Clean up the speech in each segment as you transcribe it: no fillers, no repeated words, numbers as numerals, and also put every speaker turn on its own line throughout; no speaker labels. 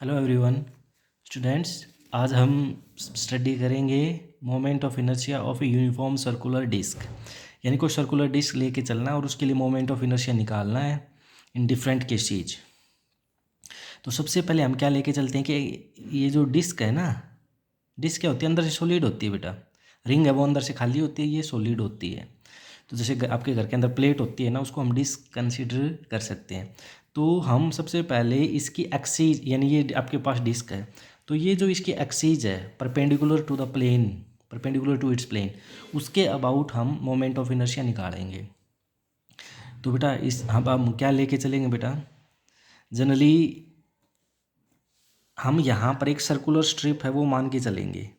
Hello everyone students, आज हम study करेंगे moment of inertia of a uniform circular disc. यानी कोई सर्कुलर डिस्क लेके चलना है और उसके लिए मोमेंट ऑफ इनर्शिया निकालना है इन डिफरेंट केसेज। तो सबसे पहले हम क्या लेके चलते हैं कि ये जो डिस्क है ना, डिस्क क्या होती है? अंदर से सॉलिड होती है बेटा। रिंग है वो अंदर से खाली होती है, ये सॉलिड होती है। तो जैसे आपके घर के अंदर प्लेट होती है ना, उसको हम डिस्क कंसिडर कर सकते हैं। तो हम सबसे पहले इसकी एक्सीज, यानी ये आपके पास डिस्क है, तो ये जो इसकी एक्सीज है perpendicular to the plane, perpendicular to its plane, उसके अबाउट हम मोमेंट ऑफ इनर्शिया निकालेंगे। तो बेटा इस हम क्या लेके चलेंगे बेटा? जनरली हम यहाँ पर एक सर्कुलर स्ट्रिप है वो मान के चलेंगे।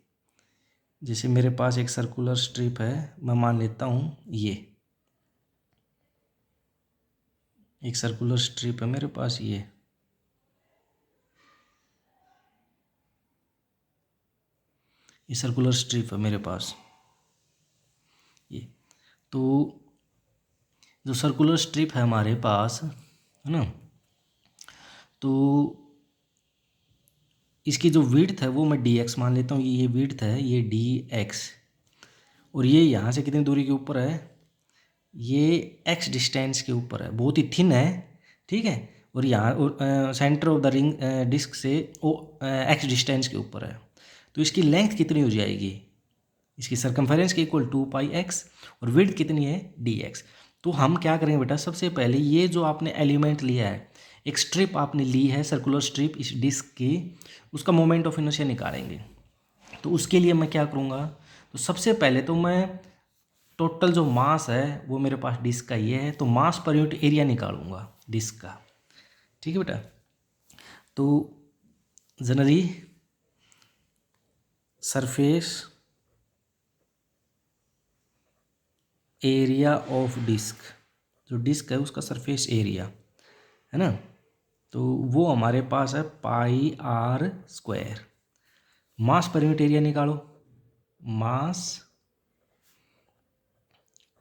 जैसे मेरे पास एक सर्कुलर स्ट्रिप है, मैं मान लेता हूँ ये एक सर्कुलर स्ट्रिप है मेरे पास, ये सर्कुलर स्ट्रिप है मेरे पास ये। तो जो सर्कुलर स्ट्रिप है हमारे पास, है ना, तो इसकी जो विड्थ है वो मैं डी एक्स मान लेता हूँ। ये विड्थ है, ये डी एक्स, और ये यहाँ से कितनी दूरी के ऊपर है? ये एक्स डिस्टेंस के ऊपर है, बहुत ही थिन है, ठीक है। और यहाँ centre of the ring disc से वो एक्स डिस्टेंस के ऊपर है। तो इसकी लेंथ कितनी हो जाएगी? इसकी सरकमफेरेंस के इक्वल 2πx, और विड्थ कितनी है? dx। तो हम क्या करेंगे बेटा, सबसे पहले ये जो आपने एलिमेंट लिया है, एक स्ट्रिप आपने ली है, सर्कुलर स्ट्रिप इस डिस्क की, उसका मोमेंट ऑफ इनर्शिया निकालेंगे। तो उसके लिए मैं क्या करूँगा, तो सबसे पहले तो मैं टोटल जो मास है वो मेरे पास डिस्क का ये है, तो मास पर यूनिट एरिया निकालूंगा डिस्क का, ठीक है बेटा। तो generally surface area of disc, जो डिस्क है उसका सरफेस एरिया है ना, तो वो हमारे पास है πr²। मास पर यूनिट एरिया निकालो, मास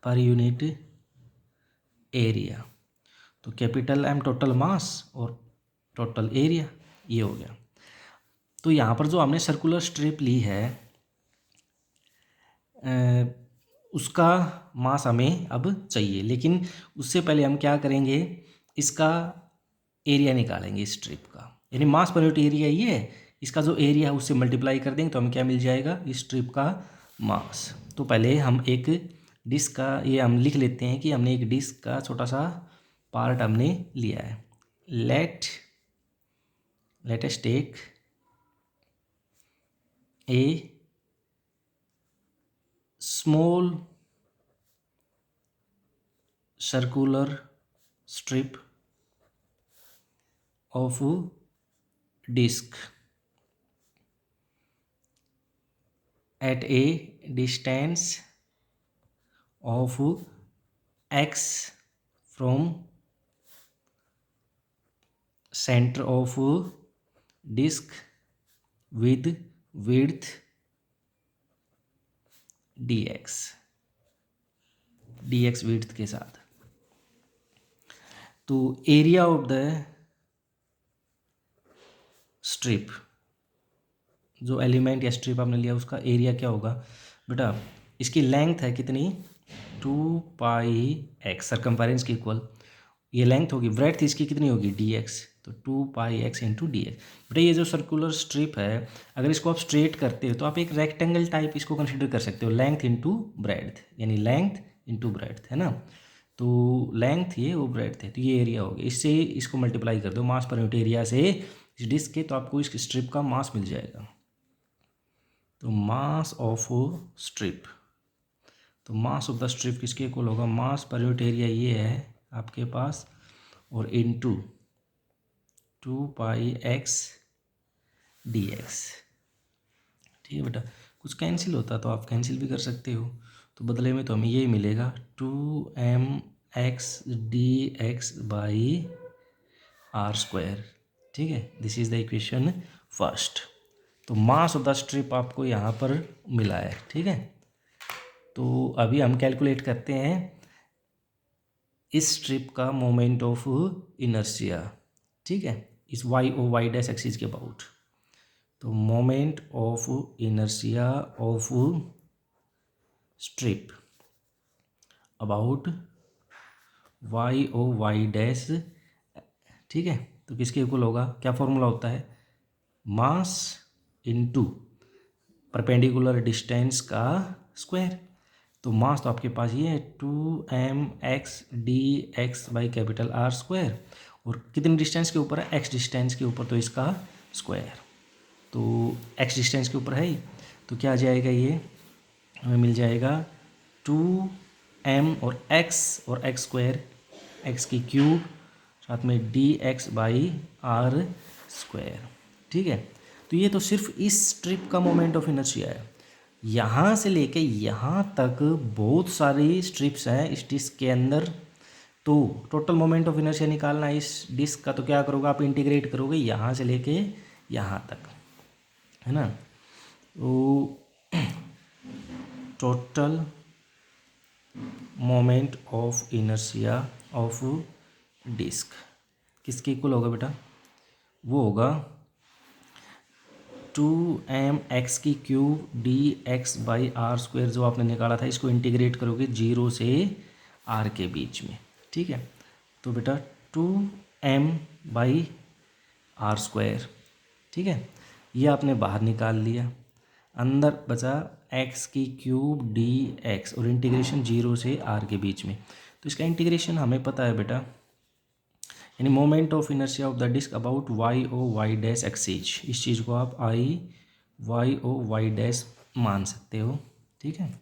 पर यूनिट एरिया, तो कैपिटल एम टोटल मास और टोटल एरिया, ये हो गया। तो यहाँ पर जो हमने सर्कुलर स्ट्रिप ली है उसका मास हमें अब चाहिए, लेकिन उससे पहले हम क्या करेंगे, इसका एरिया निकालेंगे इस स्ट्रिप का। यानी मास पर यूनिट एरिया ये है, इसका जो एरिया है उससे मल्टीप्लाई कर देंगे तो हमें क्या मिल जाएगा? इस स्ट्रिप का मास। तो पहले हम एक डिस्क का ये हम लिख लेते हैं कि हमने एक डिस्क का छोटा सा पार्ट हमने लिया है। Let us take a small circular strip of disc at a distance of x from center of disc with width dx width के साथ। तो एरिया ऑफ द स्ट्रिप, जो एलिमेंट या स्ट्रिप आपने लिया उसका एरिया क्या होगा बेटा? इसकी लेंथ है कितनी? 2πx, सरकमफेरेंस की इक्वल ये लेंथ होगी। ब्रेड्थ इसकी कितनी होगी? dx, तो 2πx इंटू डी एक्स। बेटा ये जो सर्कुलर स्ट्रिप है, अगर इसको आप स्ट्रेट करते हो तो आप एक रेक्टेंगल टाइप इसको कंसिडर कर सकते हो, लेंथ इंटू ब्रेड्थ, यानी लेंथ इंटू ब्रेड्थ, है ना। तो लेंथ ये, वो ब्रेड्थ है, तो ये एरिया हो गया। इससे इसको मल्टीप्लाई कर दो मास पर यूनिट एरिया से इस डिस्क के, तो आपको इस स्ट्रिप का मास मिल जाएगा। तो मास ऑफ स्ट्रिप, तो मास ऑफ द स्ट्रिप किसके इक्वल होगा? मास पर यूनिट एरिया ये है आपके पास, और इनटू 2πx dx, ठीक है बेटा। कुछ कैंसिल होता तो आप कैंसिल भी कर सकते हो, तो बदले में तो हमें ये मिलेगा 2mx dx/r², ठीक है। This is the equation first. तो मास ऑफ द स्ट्रिप आपको यहाँ पर मिला है, ठीक है। तो अभी हम कैलकुलेट करते हैं इस स्ट्रिप का मोमेंट ऑफ इनर्शिया, ठीक है। इस Y O Y dash axis के अबाउट। तो moment of inertia of strip about Y O Y dash, ठीक है। तो किसके इक्वल होगा, क्या फॉर्मूला होता है, मास इनटू परपेंडिकुलर डिस्टेंस का स्क्वायर। तो मास तो आपके पास ये है 2mx/dx/R², और कितनी डिस्टेंस के ऊपर है, x डिस्टेंस के ऊपर, तो इसका स्क्वायर। तो x डिस्टेंस के ऊपर है ही, तो क्या आ जाएगा, ये हमें मिल जाएगा 2m और x² x की क्यूब साथ में dx/R², ठीक है। तो ये तो सिर्फ इस स्ट्रिप का मोमेंट ऑफ इनर्शिया है। यहाँ से लेके यहाँ तक बहुत सारी स्ट्रिप्स हैं इस डिस्क के अंदर। तो टोटल मोमेंट ऑफ इनर्शिया निकालना है इस डिस्क का, तो क्या करोगे आप, इंटीग्रेट करोगे यहाँ से लेके यहाँ तक, है ना। तो total moment of inertia of disc किसके इक्वल होगा बेटा, वो होगा 2mx की क्यूब dx/R², जो आपने निकाला था, इसको इंटीग्रेट करोगे 0 से r के बीच में, ठीक है। तो बेटा 2m/R², ठीक है, ये आपने बाहर निकाल लिया, अंदर बचा x की क्यूब dx और इंटीग्रेशन 0 से r के बीच में। तो इसका इंटीग्रेशन हमें पता है बेटा, यानी moment of inertia of the disc about Y O Y dash axis, इस चीज़ को आप वाई ओ वाई डैश मान सकते हो, ठीक है।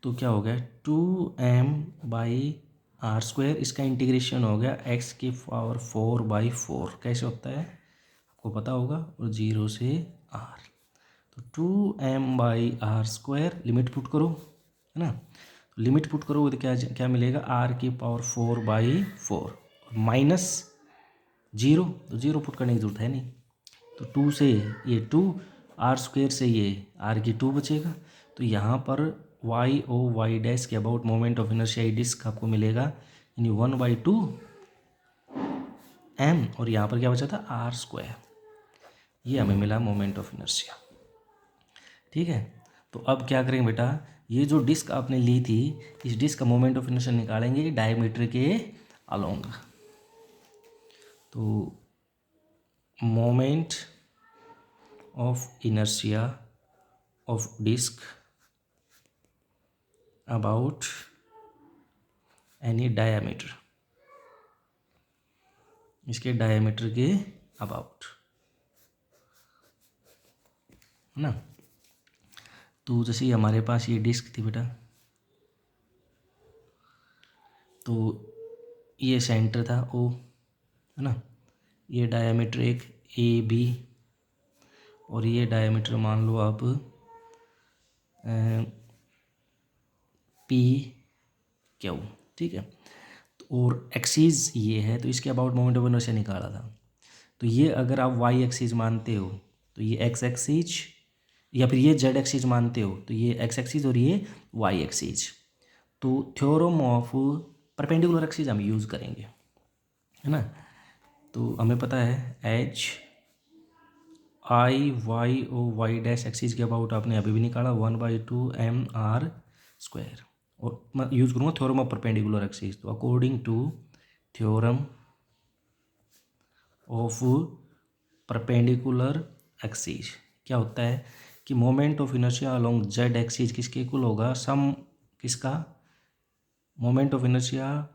तो क्या हो गया 2m/R², इसका इंटीग्रेशन हो गया x की पावर 4/4, कैसे होता है आपको पता होगा, और 0 से r। तो 2m/R², लिमिट पुट करो, है ना। लिमिट पुट करोगे तो क्या क्या मिलेगा, r की पावर 4/4 माइनस 0, तो 0 पुट करने की जरूरत है नहीं। तो 2 से ये 2, R² से ये r की 2 बचेगा। तो यहाँ पर वाई ओ वाई डैश के about moment of inertia disc आपको मिलेगा, यानी 1/2 m, और यहाँ पर क्या बचा था, R²। ये हमें मिला मोमेंट ऑफ इनर्शिया, ठीक है। तो अब क्या करेंगे बेटा, ये जो डिस्क आपने ली थी, इस डिस्क का मोमेंट ऑफ इनर्शिया निकालेंगे डायमीटर के अलोंग। तो moment of inertia of disc about any diameter, इसके डायमीटर के अबाउट, है ना। तो जैसे हमारे पास ये डिस्क थी बेटा, तो ये सेंटर था O, है ना, ये डायमीटर एक AB, और ये डायमीटर मान लो आप PQ, ठीक है। और एक्सीज ये है, तो इसके अबाउट मोमेंट ऑफ इनर्शिया निकाला था। तो ये अगर आप वाई एक्सीज मानते हो तो ये एक्स एक्सीज, या फिर ये जेड एक्सीज मानते हो तो ये एक्स एक्सीज और ये वाई एक्सीज। तो थ्योरम ऑफ परपेंडिकुलर एक्सीज हम यूज़ करेंगे, है ना। तो हमें पता है HI/YO/Y डैश एक्सीज के अबाउट आपने अभी भी निकाला 1/2 mR², और मैं यूज़ करूँगा थ्योरम ऑफ परपेंडिकुलर एक्सीज। तो according to theorem of perpendicular axes क्या होता है कि moment of inertia along Z axis किसके इक्वल होगा, सम किसका, moment of inertia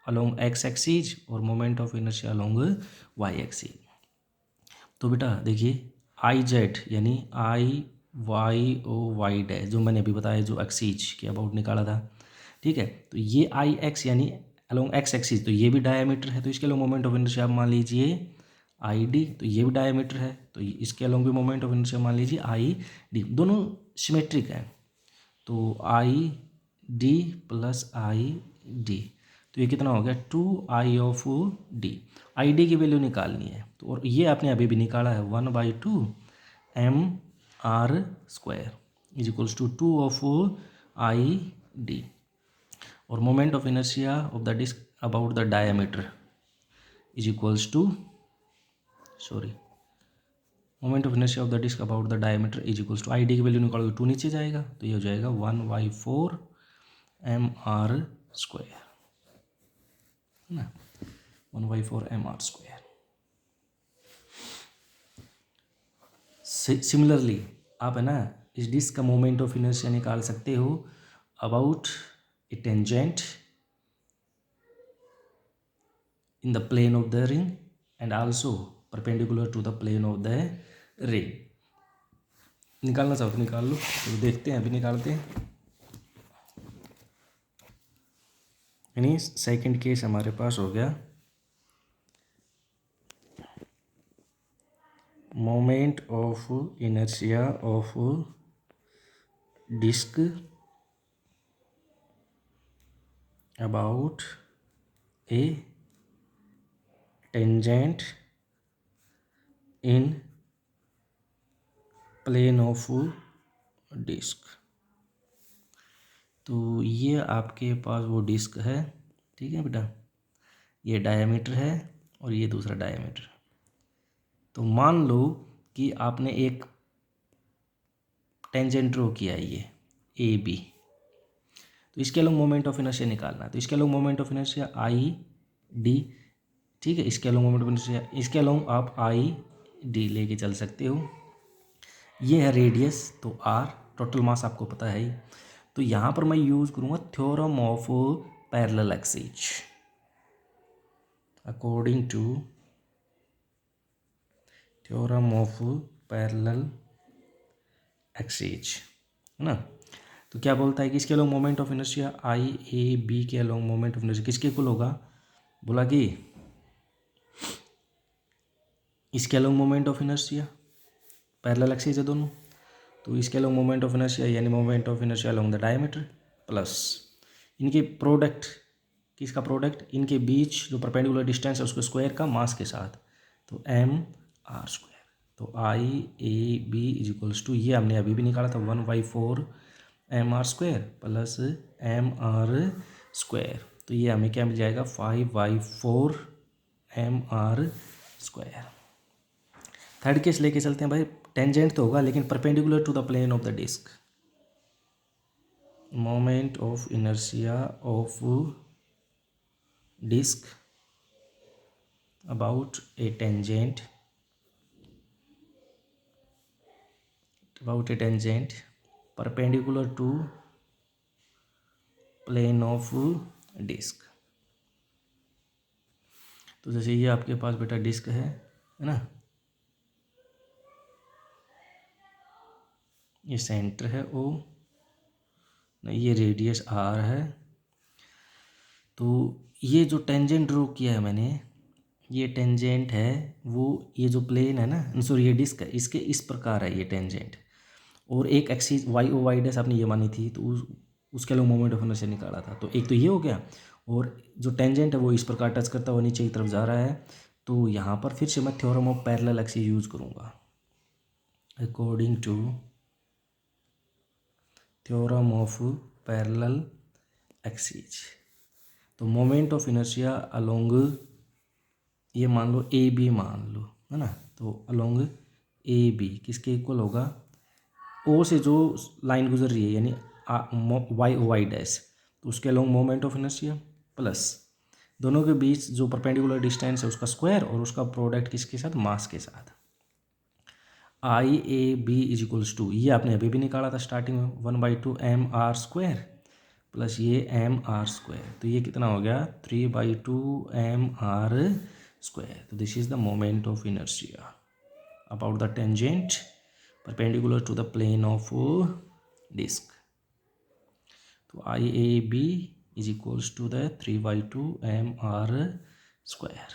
along X axis और moment of inertia along Y axis. तो बेटा देखिए IZ यानी IYO/Y डैश, जो मैंने अभी बताया, जो एक्सीज के अबाउट निकाला था, ठीक है। तो ये IX यानी अलोंग एक्स एक्सीज, तो ये भी डायमीटर है, तो इसके अलोंग मोमेंट ऑफ इनर्शिया आप मान लीजिए ID, तो ये भी डायमीटर है, तो इसके अलोंग भी मोमेंट ऑफ इनर्शिया मान लीजिए ID, दोनों सिमेट्रिक हैं। तो ID प्लस ID, तो ये कितना हो गया 2I/D। ID की वैल्यू निकालनी है, तो और ये आपने अभी भी निकाला है 1/2 mR² is equals to 2/ID, और moment of inertia of the disc about the diameter is equals to sorry, moment of inertia of the disc about the diameter is equals to, I D की value निकालोगे 2 नीचे जाएगा तो ये हो जाएगा 1/4 mr square, है ना, 1/4 mr स्क्वायर। सिमिलरली आप है ना इस डिस्क का मोमेंट ऑफ इनर्शिया निकाल सकते हो about a tangent in the plane of the ring and also perpendicular to the plane of the ring। निकालना चाहो तो निकाल लो, तो देखते हैं, अभी निकालते हैं। यानी सेकंड केस हमारे पास हो गया moment of inertia of disc about a tangent in plane of disc. तो ये आपके पास वो डिस्क है, ठीक है बेटा, ये डायमीटर है और ये दूसरा डायमीटर। तो मान लो कि आपने एक टेंजेंट ड्रॉ किया है ये ए बी, तो इसके अलोंग मोमेंट ऑफ इनर्शिया निकालना है। तो इसके along moment of inertia I D, ठीक है, इसके अलोंग मोमेंट ऑफ इनर्शिया, इसके अलोंग आप आई डी लेके चल सकते हो। ये है रेडियस, तो आर, टोटल मास आपको पता है ही। तो यहाँ पर मैं यूज़ करूँगा theorem of parallel axis. According to theorem of parallel axis, है ना। तो क्या बोलता है कि इसके along moment of inertia I A B के अलोंग मोमेंट ऑफ इनर्शिया किसके इक्वल होगा, बोला कि इसके along moment of inertia, parallel axis है दोनों, तो इसके अलोंग मोमेंट ऑफ इनर्शिया यानी moment of inertia along the diameter plus इनके प्रोडक्ट, किसका प्रोडक्ट, इनके बीच जो परपेंडिकुलर डिस्टेंस है उसके स्क्वायर का मास के साथ, तो एम आर स्क्वायर। तो I A B is equals to, ये हमने अभी भी निकाला था 1/4 M R square plus M R square. तो ये हमें क्या मिल जाएगा 5/4 M R square. Third case लेके चलते हैं भाई, टेंजेंट तो होगा लेकिन perpendicular to the plane of the disc. Moment of inertia of disc about a tangent perpendicular to plane of disc. तो जैसे ये आपके पास बेटा डिस्क है ना, ये सेंटर है ओ, ये रेडियस आर है। तो ये जो टेंजेंट ड्रॉ किया है मैंने, ये टेंजेंट है वो, ये जो प्लेन है ना, सॉरी ये डिस्क है, इसके इस प्रकार है ये टेंजेंट, और एक axis Y O Y dash आपने ये मानी थी, तो उसके लिए मोमेंट ऑफ इनर्शिया निकाला था। तो एक तो ये हो गया, और जो टेंजेंट है वो इस प्रकार टच करता हुआ नीचे की तरफ जा रहा है। तो यहाँ पर फिर से मैं theorem of parallel axis use करूँगा। According to theorem of parallel axis, तो मोमेंट ऑफ इनर्शिया अलोंग, ये मान लो ए बी मान लो, है ना, तो अलोंग ए बी किसके इक्वल होगा, ओ से जो लाइन गुजर रही है यानी वाई ओ वाई डैश, तो उसके along moment of inertia plus दोनों के बीच जो परपेंडिकुलर डिस्टेंस है उसका स्क्वायर और उसका प्रोडक्ट किसके साथ, मास के साथ। I A B is equals to, ये आपने अभी भी निकाला था स्टार्टिंग में 1/2 एम आर स्क्वायर प्लस ये एम आर स्क्वायर, तो ये कितना हो गया 3/2 एम आर स्क्वायर। तो this is the moment of inertia about the tangent perpendicular to the plane of disk। तो I A B is equals to the 3/2 M R square.